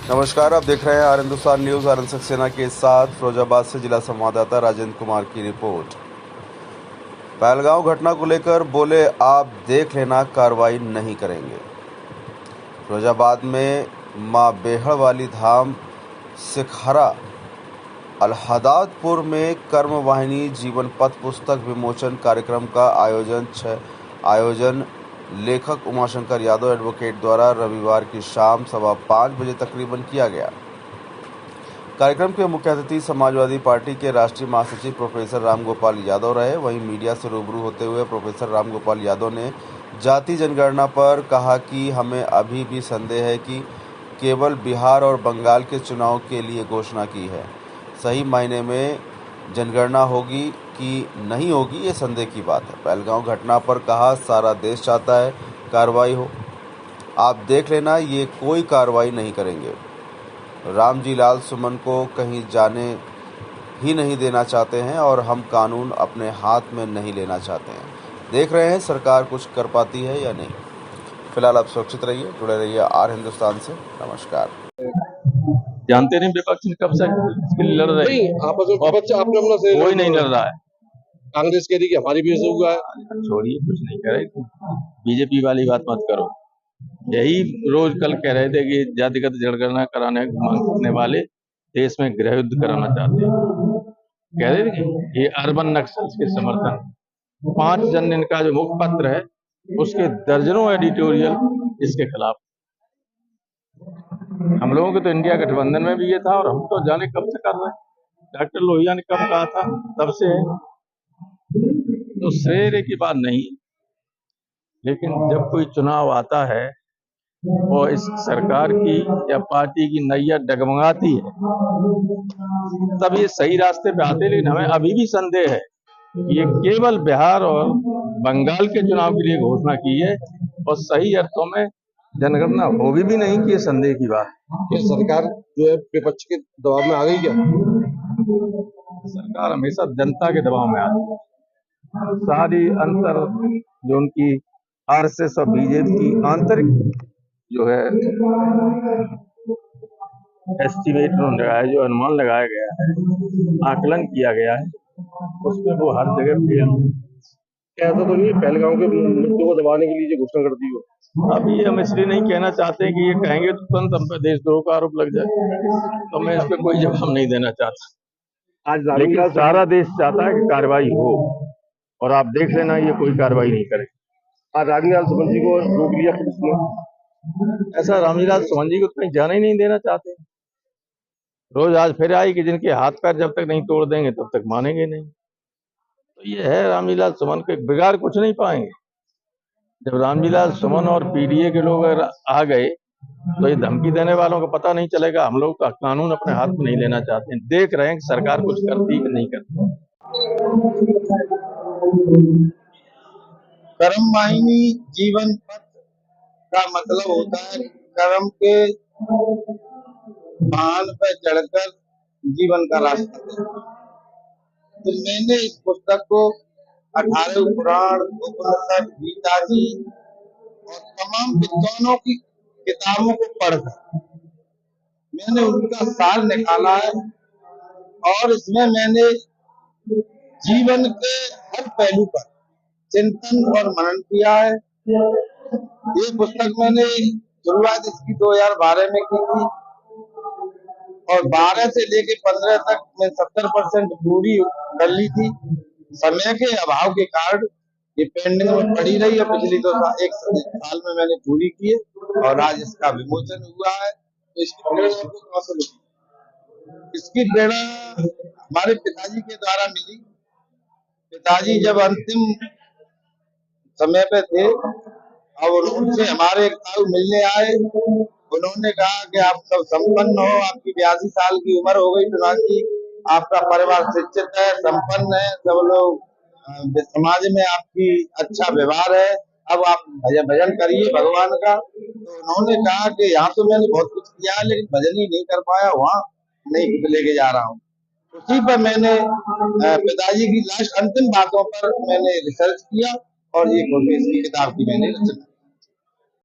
नमस्कार, आप देख रहे हैं आर हिंदुस्तान न्यूज। आनंद सक्सेना के साथ फिरोजाबाद से जिला संवाददाता राजेंद्र कुमार की रिपोर्ट। पहलगांव घटना को लेकर बोले, आप देख लेना, कार्रवाई नहीं करेंगे। फिरोजाबाद में मां बेहड़ वाली धाम सिखहरा अलहदादपुर में कर्म वाहिनी जीवन पथ पुस्तक विमोचन कार्यक्रम का आयोजन लेखक उमाशंकर यादव एडवोकेट द्वारा रविवार की शाम 5:15 बजे तकरीबन किया गया। कार्यक्रम के मुख्य अतिथि समाजवादी पार्टी के राष्ट्रीय महासचिव प्रोफेसर रामगोपाल यादव रहे। वहीं मीडिया से रूबरू होते हुए प्रोफेसर रामगोपाल यादव ने जाति जनगणना पर कहा कि हमें अभी भी संदेह है कि केवल बिहार और बंगाल के चुनाव के लिए घोषणा की है। सही मायने में जनगणना होगी कि नहीं होगी, ये संदेह की बात है। पहलगांव घटना पर कहा, सारा देश चाहता है कार्रवाई हो, आप देख लेना, ये कोई कार्रवाई नहीं करेंगे। रामजी लाल सुमन को कहीं जाने ही नहीं देना चाहते हैं और हम कानून अपने हाथ में नहीं लेना चाहते हैं। देख रहे हैं सरकार कुछ कर पाती है या नहीं। फिलहाल आप सुरक्षित रहिए, जुड़े रहिए आर हिंदुस्तान से। नमस्कार। जानते नहीं विपक्ष कब से इसके लिए लड़ रहे हैं। आपस में विपक्ष अपने अपना से कोई नहीं लड़ रहा है। कांग्रेस कह रही कि हमारी भी ऐसे हुआ है। छोड़िए, कुछ नहीं कह रहे। बीजेपी वाली बात मत करो। यही रोज कल कह रहे थे कि जातिगत जनगणना कराने मांगने वाले देश में गृह युद्ध कराना चाहते हैं। कह रहे थे कि ये अर्बन नक्सल्स के समर्थन 5 जन का जो मुखपत्र है उसके दर्जनों एडिटोरियल इसके खिलाफ। हम लोगों के तो इंडिया गठबंधन में भी ये था और हम तो जाने कब से कर रहे हैं। डॉक्टर लोहिया ने कब कहा था, तब से है। तो श्रेय की बात नहीं, लेकिन जब कोई चुनाव आता है और इस सरकार की या पार्टी की नैया डगमगाती है तब ये सही रास्ते पे आते। लेकिन हमें अभी भी संदेह है कि ये केवल बिहार और बंगाल के चुनाव के लिए घोषणा की है और सही अर्थों में जनगणना होगी भी नहीं कि ये संदेह की बात है। ये सरकार जो है विपक्ष के दबाव में आ गई क्या? सरकार हमेशा जनता के दबाव में आती है। सारी अंतर जो उनकी आरएसएस और बीजेपी की आंतरिक जो है एस्टिमेट लगाया, जो अनुमान लगाया गया है, आकलन किया गया है, उसमें वो हर जगह फेल। ऐसा तो नहीं पहलगांव के मुद्दों को दबाने के लिए जो घोषणा कर दी हो। अभी हम इसलिए नहीं कहना चाहते कि ये कहेंगे तो तुरंत हम पे देशद्रोह का आरोप लग जाए, तो मैं इस पर कोई जवाब नहीं देना चाहता। आज लेकिन सारा देश चाहता है कि कार्रवाई हो और आप देख लेना, ये कोई कार्रवाई नहीं करे। आज रामजी सुमन जी को रोक लिया पुलिस ने। ऐसा रामजी लाल सुमन जी को कहीं जाने ही नहीं देना चाहते। रोज आज फिर आई कि जिनके हाथ पैर जब तक नहीं तोड़ देंगे तब तक मानेंगे नहीं। तो ये है, रामजी लाल सुमन के बिगाड़ कुछ नहीं पाएंगे। जब रामजी लाल सुमन और पीडीए के लोग अगर आ गए तो ये धमकी देने वालों को पता नहीं चलेगा। हम लोग तो कानून अपने हाथ में नहीं लेना चाहते हैं। देख रहे हैं कि सरकार कुछ करती कि नहीं करती। कर्म वाहिनी जीवन पथ का मतलब होता है कर्म के वाहन पर चढ़कर जीवन का रास्ता तय। तो मैंने इस पुस्तक को 18 पुराण, उपनिषद, गीता जी और तमाम विद्वानों की किताबों को पढ़कर मैंने उनका सार निकाला है और इसमें मैंने जीवन के हर पहलू पर चिंतन और मनन किया है। ये पुस्तक मैंने शुरुआत इसकी 2012 में की थी और 12 से लेके 15 तक मैं 70% पूरी कर ली थी। समय के अभाव के कारण ये पेंडिंग में पड़ी रही है। पिछली तो एक साल में मैंने पूरी की है और आज इसका विमोचन हुआ है। तो इसकी प्रेरणा को कहाँ से मिली? इसकी प्रेरणा हमारे पिताजी के द्वारा मिली। पिताजी जब अंतिम समय पे थे और उनसे हमारे एक ताऊ मिलने आए, उन्होंने कहा कि आप सब संपन्न हो, आपकी 82 साल की उम्र हो गई प्रधान जी, आपका परिवार शिक्षित है, संपन्न है, सब लोग समाज में आपकी अच्छा व्यवहार है, अब आप भजन करिए भगवान का। तो उन्होंने कहा कि यहाँ तो मैंने बहुत कुछ किया है लेकिन भजन ही नहीं कर पाया, वहाँ नहीं लेके जा रहा हूँ। उसी पर मैंने पिताजी की लास्ट अंतिम बातों पर मैंने रिसर्च किया और ये इसकी किताब की मैंने रचना।